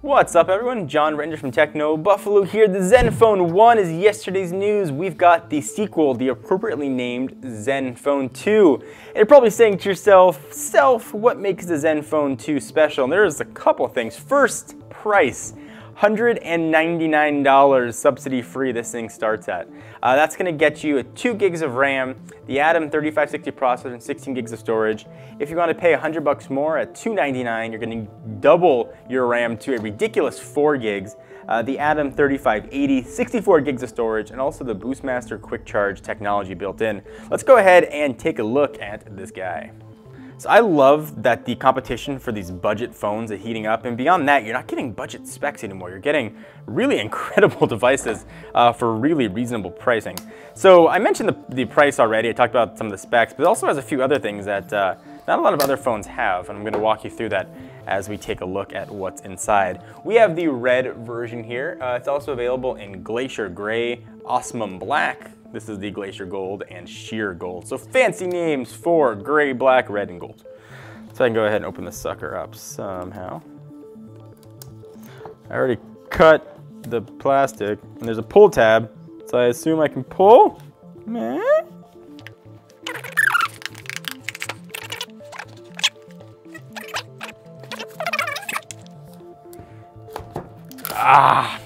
What's up everyone, John Render from Techno Buffalo here. The Zenfone 1 is yesterday's news. We've got the sequel, the appropriately named Zenfone 2. And you're probably saying to yourself, what makes the Zenfone 2 special? And there's a couple things. First, price. $199 subsidy free this thing starts at. That's going to get you 2 gigs of RAM, the Atom 3560 processor, and 16 gigs of storage. If you want to pay $100 more at $299, you're going to double your RAM to a ridiculous 4 gigs. The Atom 3580, 64 gigs of storage, and also the Boostmaster quick charge technology built in. Let's go ahead and take a look at this guy. So I love that the competition for these budget phones is heating up, and beyond that, you're not getting budget specs anymore. You're getting really incredible devices for really reasonable pricing. So I mentioned the price already. I talked about some of the specs, but it also has a few other things that not a lot of other phones have, and I'm going to walk you through that as we take a look at what's inside. We have the red version here. It's also available in Glacier Gray, Osmium Black. This is the Glacier Gold and Sheer Gold. So fancy names for gray, black, red, and gold. So I can go ahead and open this sucker up somehow. I already cut the plastic, and there's a pull tab, so I assume I can pull. Ah!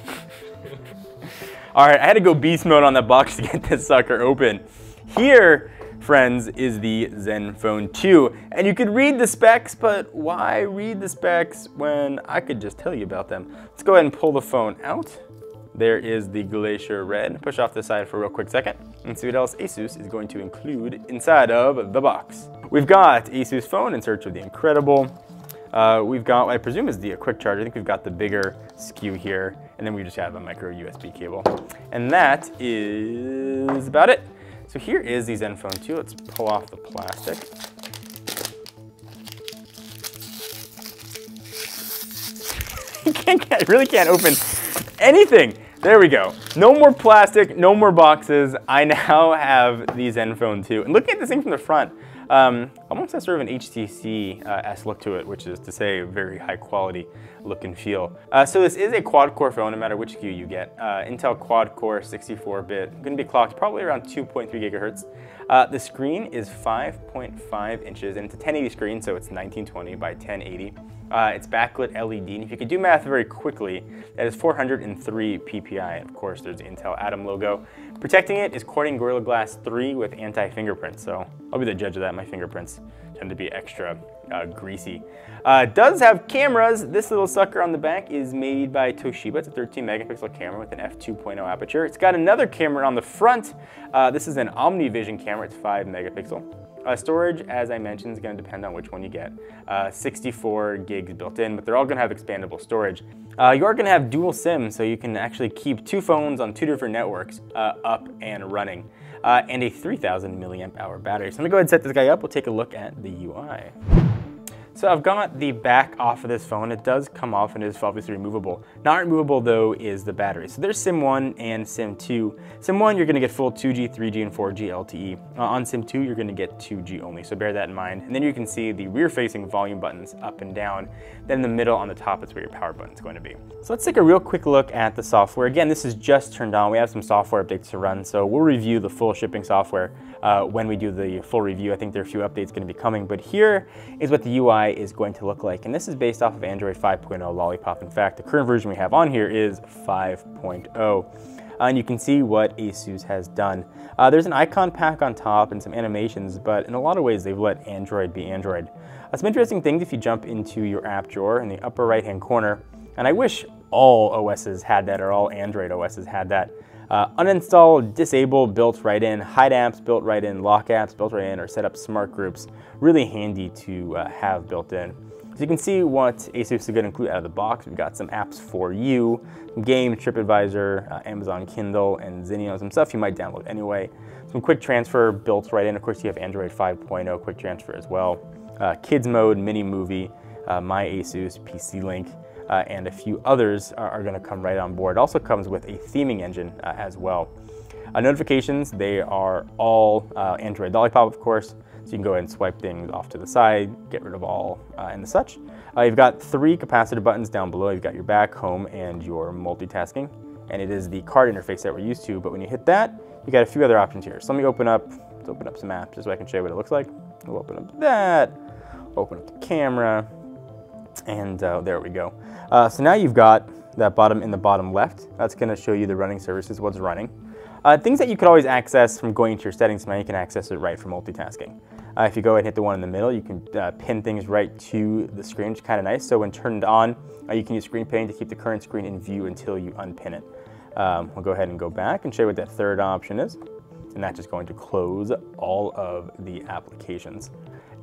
All right, I had to go beast mode on that box to get this sucker open. Here, friends, is the Zenfone 2. And you could read the specs, but why read the specs when I could just tell you about them? Let's go ahead and pull the phone out. There is the Glacier Red. Push off the side for a real quick second and see what else Asus is going to include inside of the box. We've got Asus phone in search of the incredible. We've got what I presume is the quick charge. I think we've got the bigger SKU here, and then we just have a micro USB cable. And that is about it. So here is the Zenfone 2. Let's pull off the plastic. I really can't open anything. There we go. No more plastic, no more boxes. I now have the Zenfone 2. And looking at this thing from the front, almost has sort of an HTC-esque look to it, which is to say very high quality look and feel. So this is a quad-core phone, no matter which SKU you get. Intel quad-core 64-bit, going to be clocked probably around 2.3 gigahertz. The screen is 5.5 inches, and it's a 1080 screen, so it's 1920 by 1080. It's backlit LED, and if you could do math very quickly, that is 403 PPI. And of course, there's the Intel Atom logo. Protecting it is Corning Gorilla Glass 3 with anti-fingerprint, so I'll be the judge of that. My fingerprints tend to be extra greasy. It does have cameras. This little sucker on the back is made by Toshiba. It's a 13 megapixel camera with an f2.0 aperture. It's got another camera on the front. This is an OmniVision camera. It's 5 megapixel. Storage, as I mentioned, is going to depend on which one you get. 64 gigs built in, but they're all going to have expandable storage. You are going to have dual SIM, so you can actually keep 2 phones on 2 different networks up and running. And a 3000 milliamp hour battery. So I'm going to go ahead and set this guy up. We'll take a look at the UI. So I've got the back off of this phone. It does come off and is obviously removable. Not removable though is the battery. So there's SIM 1 and SIM 2. SIM 1 you're going to get full 2G, 3G, and 4G LTE. On SIM 2 you're going to get 2G only, so bear that in mind. And then you can see the rear facing volume buttons up and down. Then in the middle on the top is where your power button is going to be. So let's take a real quick look at the software. Again, this is just turned on. We have some software updates to run, so we'll review the full shipping software when we do the full review. I think there are a few updates going to be coming, but here is what the UI is going to look like. And this is based off of Android 5.0 Lollipop. In fact, the current version we have on here is 5.0. And you can see what Asus has done. There's an icon pack on top and some animations, but in a lot of ways they've let Android be Android. Some interesting things if you jump into your app drawer in the upper right hand corner, and I wish all OSs had that, or all Android OSs had that. Uninstall, disable, built right in, hide apps built right in, lock apps built right in, or set up smart groups. Really handy to have built in. So you can see what Asus is going to include out of the box. We've got some apps for you, games, TripAdvisor, Amazon Kindle, and Zinio, some stuff you might download anyway. Some quick transfer built right in. Of course, you have Android 5.0 quick transfer as well. Kids mode, mini movie, My Asus, PC Link, and a few others are going to come right on board. It also comes with a theming engine as well. Notifications, they are all Android Lollipop, of course. So you can go ahead and swipe things off to the side, get rid of all and the such. You've got 3 capacitive buttons down below. You've got your back, home, and your multitasking. And it is the card interface that we're used to, but when you hit that, you got a few other options here. So let me open up some apps just so I can show you what it looks like. We'll open up that, open up the camera, and there we go. So now you've got that button in the bottom left. That's gonna show you the running services, what's running. Things that you could always access from going into your settings, now you can access it right from multitasking. If you go ahead and hit the one in the middle, you can pin things right to the screen, which is kind of nice. So when turned on, you can use screen pinning to keep the current screen in view until you unpin it. We'll go ahead and go back and show you what that third option is. And that's just going to close all of the applications.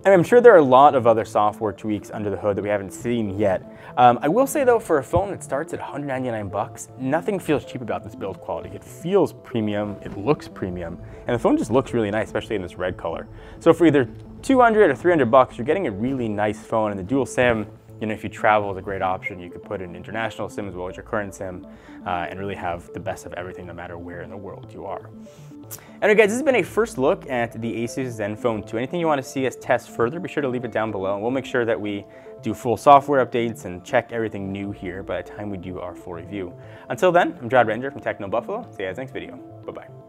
And I'm sure there are a lot of other software tweaks under the hood that we haven't seen yet. I will say though, for a phone that starts at 199 bucks, nothing feels cheap about this build quality. It feels premium, it looks premium, and the phone just looks really nice, especially in this red color. So for either 200 or 300 bucks, you're getting a really nice phone, and the dual SIM, you know, if you travel, is a great option. You could put in international SIM as well as your current SIM, and really have the best of everything no matter where in the world you are. Anyway guys, this has been a first look at the Asus Zenfone 2. Anything you want to see us test further, be sure to leave it down below, and we'll make sure that we do full software updates and check everything new here by the time we do our full review. Until then, I'm Jod Ranger from Techno Buffalo. See you guys next video. Bye-bye.